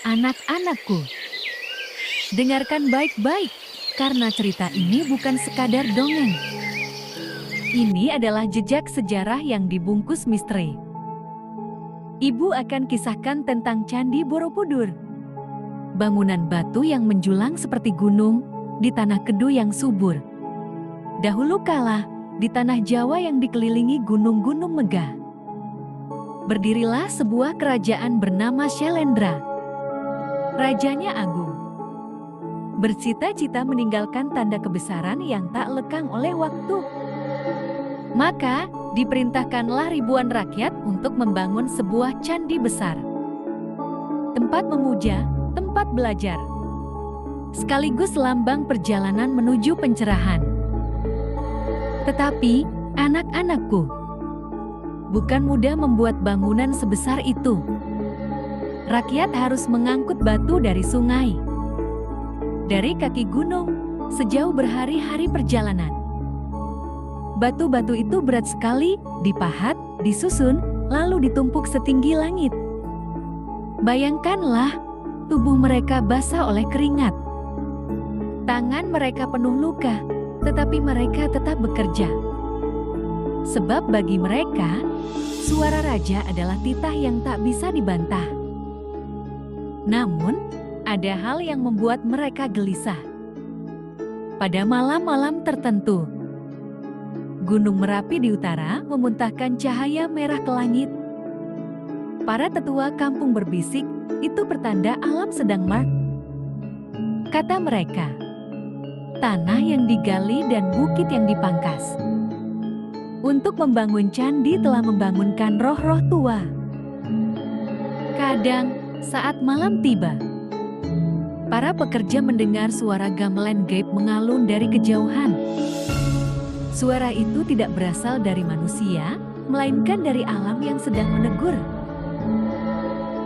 Anak-anakku, dengarkan baik-baik, karena cerita ini bukan sekadar dongeng. Ini adalah jejak sejarah yang dibungkus misteri. Ibu akan kisahkan tentang Candi Borobudur. Bangunan batu yang menjulang seperti gunung di tanah Kedu yang subur. Dahulu kala, di tanah Jawa yang dikelilingi gunung-gunung megah, berdirilah sebuah kerajaan bernama Syailendra. Rajanya agung, bercita-cita meninggalkan tanda kebesaran yang tak lekang oleh waktu. Maka, diperintahkanlah ribuan rakyat untuk membangun sebuah candi besar. Tempat memuja, tempat belajar, sekaligus lambang perjalanan menuju pencerahan. Tetapi, anak-anakku, bukan mudah membuat bangunan sebesar itu. Rakyat harus mengangkut batu dari sungai, dari kaki gunung, sejauh berhari-hari perjalanan. Batu-batu itu berat sekali, dipahat, disusun, lalu ditumpuk setinggi langit. Bayangkanlah, tubuh mereka basah oleh keringat. Tangan mereka penuh luka, tetapi mereka tetap bekerja. Sebab bagi mereka, suara raja adalah titah yang tak bisa dibantah. Namun, ada hal yang membuat mereka gelisah. Pada malam-malam tertentu, Gunung Merapi di utara memuntahkan cahaya merah ke langit. Para tetua kampung berbisik, itu pertanda alam sedang marah. Kata mereka, tanah yang digali dan bukit yang dipangkas untuk membangun candi telah membangunkan roh-roh tua. Kadang, saat malam tiba, para pekerja mendengar suara gamelan gaib mengalun dari kejauhan. Suara itu tidak berasal dari manusia, melainkan dari alam yang sedang menegur.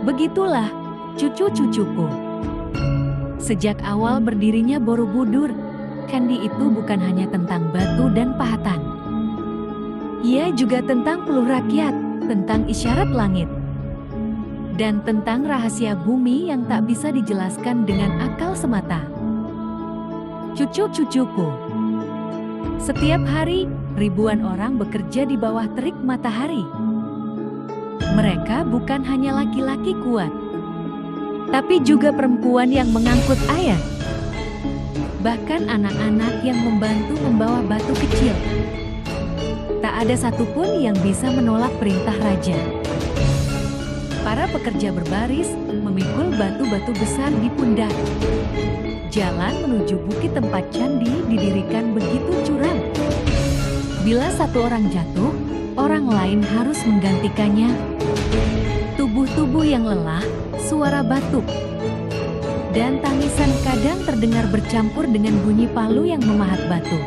Begitulah, cucu-cucuku. Sejak awal berdirinya Borobudur, candi itu bukan hanya tentang batu dan pahatan. Ia juga tentang peluh rakyat, tentang isyarat langit, dan tentang rahasia bumi yang tak bisa dijelaskan dengan akal semata. Cucu-cucuku, setiap hari ribuan orang bekerja di bawah terik matahari. Mereka bukan hanya laki-laki kuat, tapi juga perempuan yang mengangkut air. Bahkan anak-anak yang membantu membawa batu kecil. Tak ada satupun yang bisa menolak perintah raja. Para pekerja berbaris, memikul batu-batu besar di pundak. Jalan menuju bukit tempat candi didirikan begitu curam. Bila satu orang jatuh, orang lain harus menggantikannya. Tubuh-tubuh yang lelah, suara batuk, dan tangisan kadang terdengar bercampur dengan bunyi palu yang memahat batu.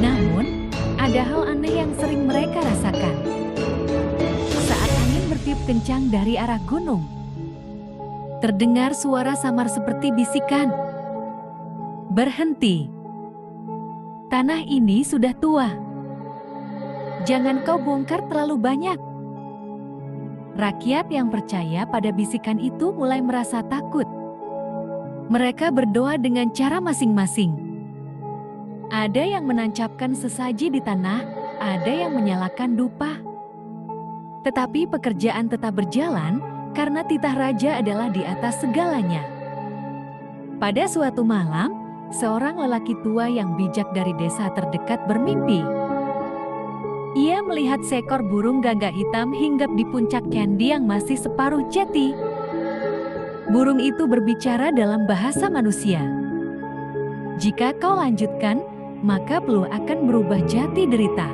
Namun, ada hal aneh yang sering mereka rasakan. Saat angin bertiup kencang dari arah gunung, terdengar suara samar seperti bisikan. Berhenti. Tanah ini sudah tua. Jangan kau bongkar terlalu banyak. Rakyat yang percaya pada bisikan itu mulai merasa takut. Mereka berdoa dengan cara masing-masing. Ada yang menancapkan sesaji di tanah, ada yang menyalakan dupa. Tetapi pekerjaan tetap berjalan, karena titah raja adalah di atas segalanya. Pada suatu malam, seorang lelaki tua yang bijak dari desa terdekat bermimpi. Ia melihat seekor burung gagak hitam hinggap di puncak candi yang masih separuh jati. Burung itu berbicara dalam bahasa manusia. Jika kau lanjutkan, maka peluh akan berubah jati derita.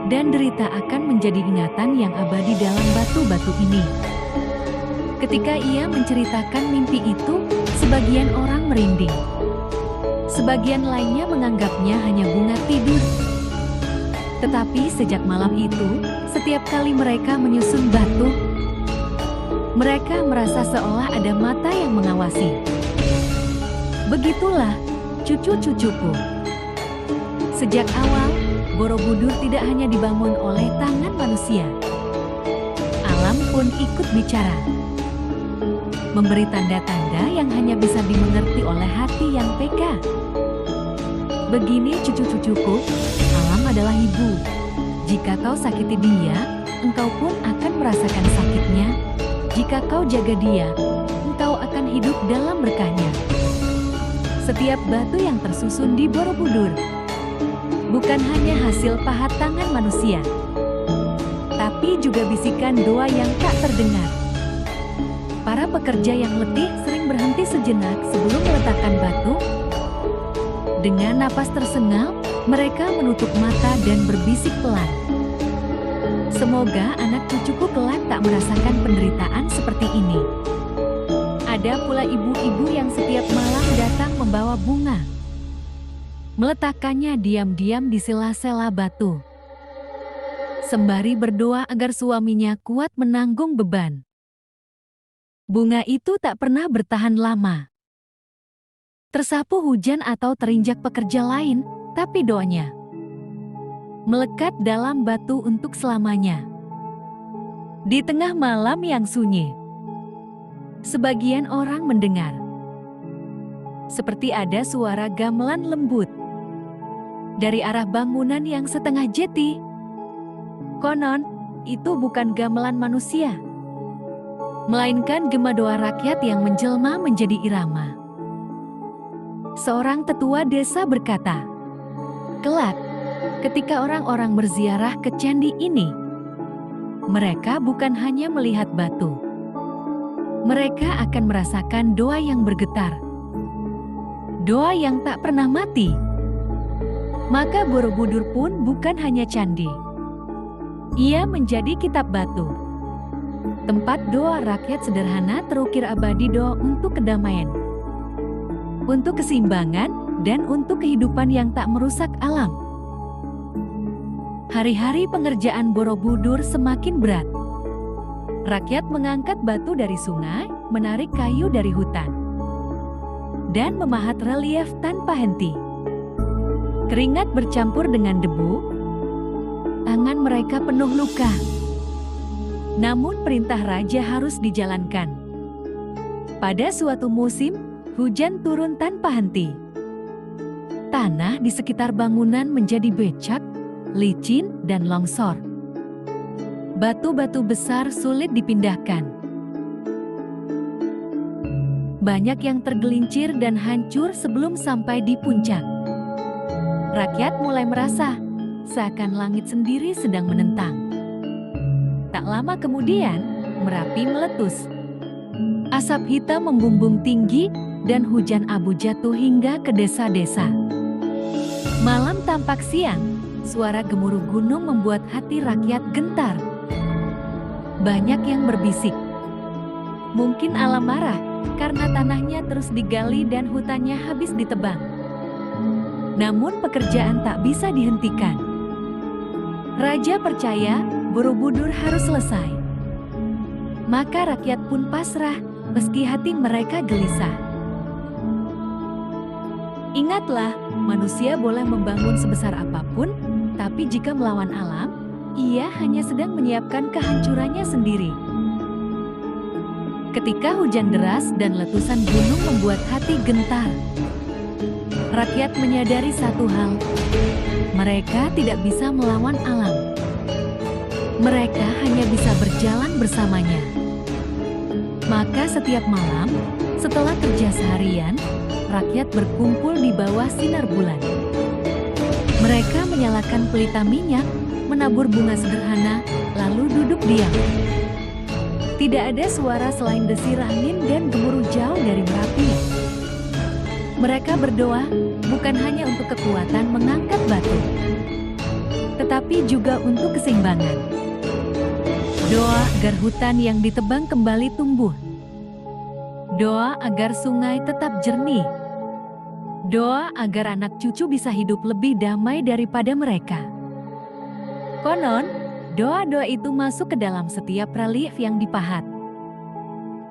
Dan derita akan menjadi ingatan yang abadi dalam batu-batu ini. Ketika ia menceritakan mimpi itu, sebagian orang merinding. Sebagian lainnya menganggapnya hanya bunga tidur. Tetapi sejak malam itu, setiap kali mereka menyusun batu, mereka merasa seolah ada mata yang mengawasi. Begitulah, cucu-cucuku. Sejak awal, Borobudur tidak hanya dibangun oleh tangan manusia. Alam pun ikut bicara. memberi tanda-tanda yang hanya bisa dimengerti oleh hati yang peka. Begini cucu-cucuku, alam adalah ibu. Jika kau sakiti dia, engkau pun akan merasakan sakitnya. Jika kau jaga dia, engkau akan hidup dalam berkahnya. Setiap batu yang tersusun di Borobudur bukan hanya hasil pahat tangan manusia, tapi juga bisikan doa yang tak terdengar. Para pekerja yang letih sering berhenti sejenak sebelum meletakkan batu. Dengan napas tersengal, mereka menutup mata dan berbisik pelan. Semoga anak cucuku kelak tak merasakan penderitaan seperti ini. Ada pula ibu-ibu yang setiap malam datang membawa bunga, meletakkannya diam-diam di sela-sela batu, sembari berdoa agar suaminya kuat menanggung beban. Bunga itu tak pernah bertahan lama. Tersapu hujan atau terinjak pekerja lain, tapi doanya melekat dalam batu untuk selamanya. Di tengah malam yang sunyi, sebagian orang mendengar seperti ada suara gamelan lembut dari arah bangunan yang setengah jeti. Konon, itu bukan gamelan manusia, melainkan gema doa rakyat yang menjelma menjadi irama. Seorang tetua desa berkata, kelak, ketika orang-orang berziarah ke candi ini, mereka bukan hanya melihat batu. Mereka akan merasakan doa yang bergetar. Doa yang tak pernah mati. Maka Borobudur pun bukan hanya candi. Ia menjadi kitab batu. Tempat doa rakyat sederhana terukir abadi, doa untuk kedamaian, untuk keseimbangan, dan untuk kehidupan yang tak merusak alam. Hari-hari pengerjaan Borobudur semakin berat. Rakyat mengangkat batu dari sungai, menarik kayu dari hutan, dan memahat relief tanpa henti. Keringat bercampur dengan debu. Tangan mereka penuh luka. Namun perintah raja harus dijalankan. Pada suatu musim, hujan turun tanpa henti. Tanah di sekitar bangunan menjadi becek, licin, dan longsor. Batu-batu besar sulit dipindahkan. Banyak yang tergelincir dan hancur sebelum sampai di puncak. Rakyat mulai merasa seakan langit sendiri sedang menentang. Tak lama kemudian, Merapi meletus. Asap hitam membumbung tinggi dan hujan abu jatuh hingga ke desa-desa. Malam tampak siang, suara gemuruh gunung membuat hati rakyat gentar. Banyak yang berbisik, mungkin alam marah karena tanahnya terus digali dan hutannya habis ditebang. Namun pekerjaan tak bisa dihentikan. Raja percaya Borobudur harus selesai. Maka rakyat pun pasrah meski hati mereka gelisah. Ingatlah, manusia boleh membangun sebesar apapun, tapi jika melawan alam, ia hanya sedang menyiapkan kehancurannya sendiri. Ketika hujan deras dan letusan gunung membuat hati gentar, rakyat menyadari satu hal, mereka tidak bisa melawan alam. Mereka hanya bisa berjalan bersamanya. Maka setiap malam, setelah kerja seharian, rakyat berkumpul di bawah sinar bulan. Mereka menyalakan pelita minyak, menabur bunga sederhana, lalu duduk diam. Tidak ada suara selain desir angin dan gemuruh jauh dari Merapi. Mereka berdoa bukan hanya untuk kekuatan mengangkat batu, tetapi juga untuk keseimbangan. Doa agar hutan yang ditebang kembali tumbuh. Doa agar sungai tetap jernih. Doa agar anak cucu bisa hidup lebih damai daripada mereka. Konon, doa-doa itu masuk ke dalam setiap relief yang dipahat.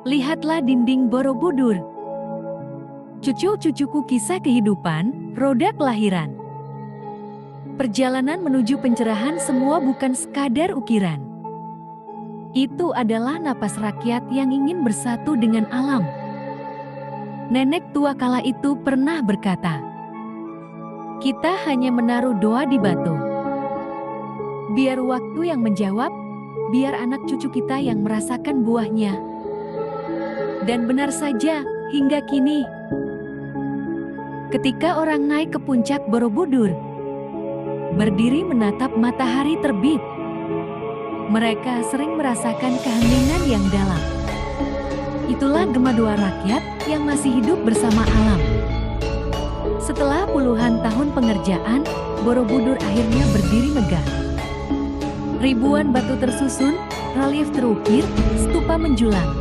Lihatlah dinding Borobudur. Cucu-cucuku, kisah kehidupan, roda kelahiran. Perjalanan menuju pencerahan semua bukan sekadar ukiran. Itu adalah napas rakyat yang ingin bersatu dengan alam. Nenek tua kala itu pernah berkata, "Kita hanya menaruh doa di batu. Biar waktu yang menjawab, biar anak cucu kita yang merasakan buahnya." Dan benar saja, hingga kini, ketika orang naik ke puncak Borobudur, berdiri menatap matahari terbit, mereka sering merasakan keheningan yang dalam. Itulah gema doa rakyat yang masih hidup bersama alam. Setelah puluhan tahun pengerjaan, Borobudur akhirnya berdiri megah. Ribuan batu tersusun, relief terukir, stupa menjulang.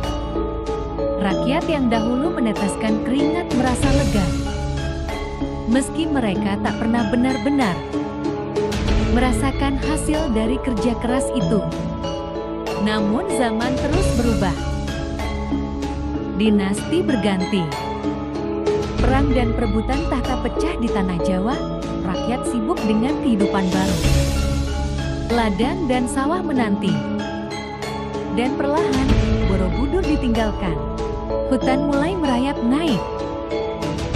Rakyat yang dahulu meneteskan keringat merasa lega. Meski mereka tak pernah benar-benar merasakan hasil dari kerja keras itu. Namun zaman terus berubah. Dinasti berganti. Perang dan perebutan tahta pecah di tanah Jawa, rakyat sibuk dengan kehidupan baru. Ladang dan sawah menanti. Dan perlahan, Borobudur ditinggalkan. Hutan mulai merayap naik.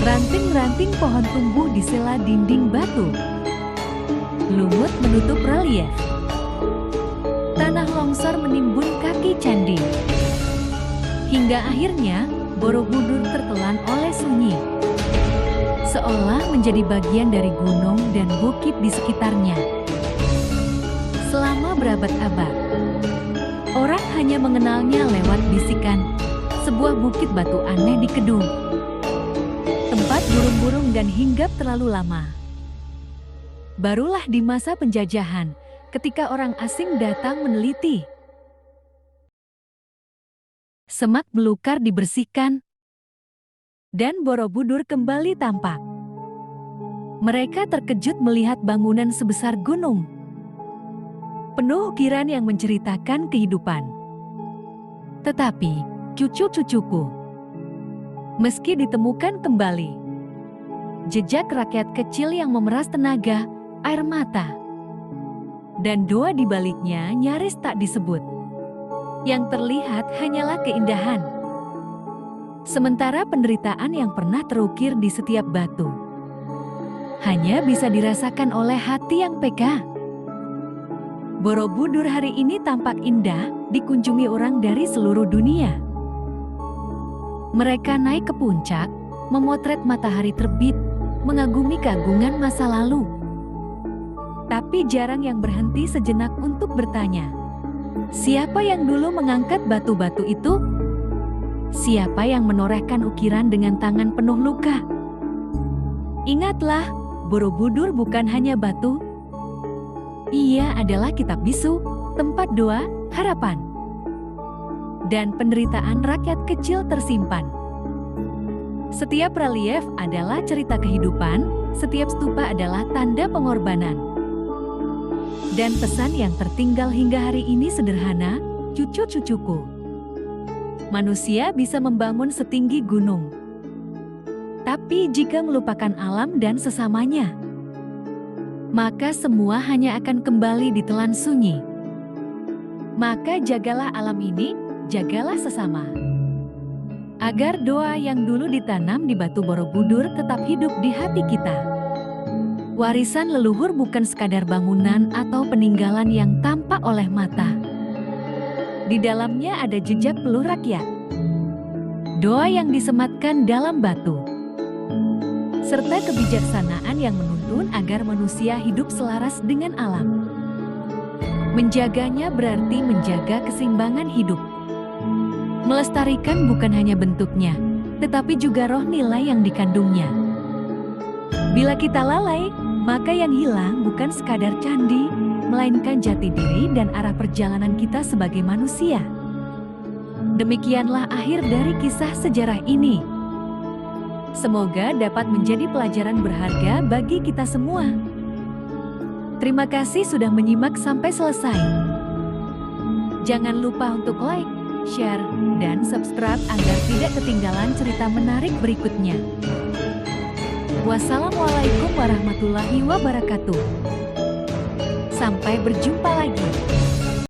Ranting-ranting pohon tumbuh di sela dinding batu. Lumut menutup relief. Tanah longsor menimbun kaki candi. Hingga akhirnya, Borobudur tertelan oleh sunyi. Seolah menjadi bagian dari gunung dan bukit di sekitarnya. Selama berabad-abad, orang hanya mengenalnya lewat bisikan, sebuah bukit batu aneh di Kedung. Tempat burung-burung dan hinggap terlalu lama. Barulah di masa penjajahan, ketika orang asing datang meneliti. Semak belukar dibersihkan, dan Borobudur kembali tampak. Mereka terkejut melihat bangunan sebesar gunung, penuh ukiran yang menceritakan kehidupan. Tetapi, cucu-cucuku, meski ditemukan kembali jejak rakyat kecil yang memeras tenaga, air mata, dan doa di baliknya nyaris tak disebut. Yang terlihat hanyalah keindahan. Sementara penderitaan yang pernah terukir di setiap batu hanya bisa dirasakan oleh hati yang peka. Borobudur hari ini tampak indah, dikunjungi orang dari seluruh dunia. Mereka naik ke puncak, memotret matahari terbit, mengagumi keagungan masa lalu. Tapi jarang yang berhenti sejenak untuk bertanya, siapa yang dulu mengangkat batu-batu itu? Siapa yang menorehkan ukiran dengan tangan penuh luka? Ingatlah, Borobudur bukan hanya batu. Ia adalah kitab bisu, tempat doa, harapan, dan penderitaan rakyat kecil tersimpan. Setiap relief adalah cerita kehidupan, setiap stupa adalah tanda pengorbanan. Dan pesan yang tertinggal hingga hari ini sederhana, cucu-cucuku. Manusia bisa membangun setinggi gunung. Tapi jika melupakan alam dan sesamanya, maka semua hanya akan kembali ditelan sunyi. Maka jagalah alam ini, jagalah sesama. Agar doa yang dulu ditanam di batu Borobudur tetap hidup di hati kita. Warisan leluhur bukan sekadar bangunan atau peninggalan yang tampak oleh mata. Di dalamnya ada jejak peluh rakyat. Doa yang disematkan dalam batu. Serta kebijaksanaan yang menuntun agar manusia hidup selaras dengan alam. Menjaganya berarti menjaga keseimbangan hidup. Melestarikan bukan hanya bentuknya, tetapi juga roh nilai yang dikandungnya. Bila kita lalai, maka yang hilang bukan sekadar candi, melainkan jati diri dan arah perjalanan kita sebagai manusia. Demikianlah akhir dari kisah sejarah ini. Semoga dapat menjadi pelajaran berharga bagi kita semua. Terima kasih sudah menyimak sampai selesai. Jangan lupa untuk like, share, dan subscribe agar tidak ketinggalan cerita menarik berikutnya. Wassalamualaikum warahmatullahi wabarakatuh. Sampai berjumpa lagi.